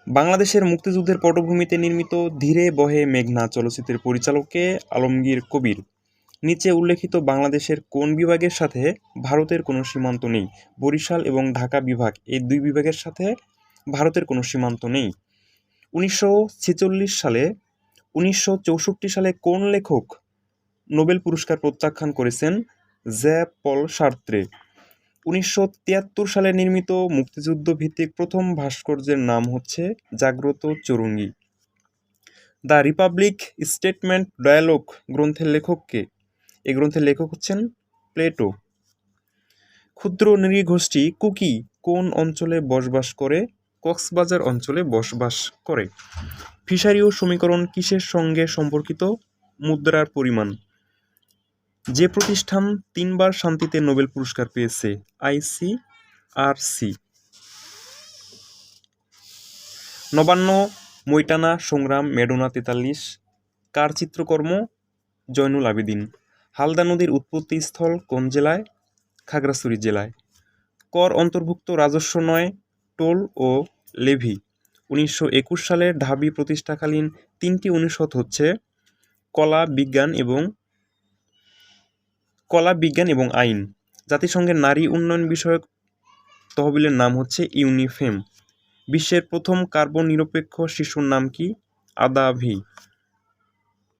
বাংলাদেশের মুক্তিযুদ্ধের পটভূমিতে নির্মিত ধীরে বহে মেঘনা চলচ্চিত্রের পরিচালকে আলমগীর কবির। নিচে উল্লেখিত বাংলাদেশের কোন বিভাগের সাথে ভারতের কোনো সীমান্ত নেই? বরিশাল এবং ঢাকা বিভাগ এই দুই বিভাগের সাথে ভারতের কোনো সীমান্ত নেই। 1964 সালে কোন লেখক নোবেল পুরস্কার প্রত্যাখ্যান করেছেন? জ্যঁ পল সার্ত্রে। 1973 সালে নির্মিত মুক্তিযুদ্ধ ভিত্তিক প্রথম ভাস্কর্যের নাম হচ্ছে Jagrata Chowrangi. The republic statement dialogue গ্রন্থের লেখক কে? এই গ্রন্থের লেখক হচ্ছেন প্লেটো। ক্ষুদ্র নৃগোষ্ঠী কুকি কোন অঞ্চলে বসবাস করে? কক্সবাজার অঞ্চলে বসবাস করে। ফিশারিও সমীকরণ কিসের সঙ্গে সম্পর্কিত? মুদ্রার পরিমাণ। যে প্রতিষ্ঠান 3বার শান্তিতে নোবেল পুরস্কার পেয়েছে? ICRC। নবান্ন, মৈটানা সংগ্রাম, মেডোনা 43 কার চিত্রকর্ম? জয়নুল আবেদিন। হালদা নদীর উৎপত্তি স্থল কোন জেলায়? খাগড়াছড়ি জেলায়। কর অন্তর্ভুক্ত রাজস্ব নয়, টোল ও লেভি। 1921 সালে ঢাবি প্রতিষ্ঠাকালীন 3টি অনুষদ হচ্ছে কলা, বিজ্ঞান এবং আইন। জাতিসংঘের নারী উন্নয়ন বিষয়ক তহবিলের নাম হচ্ছে ইউনিফেম। বিশ্বের প্রথম কার্বন নিরপেক্ষ শিশুর নাম কি? আদা ভি।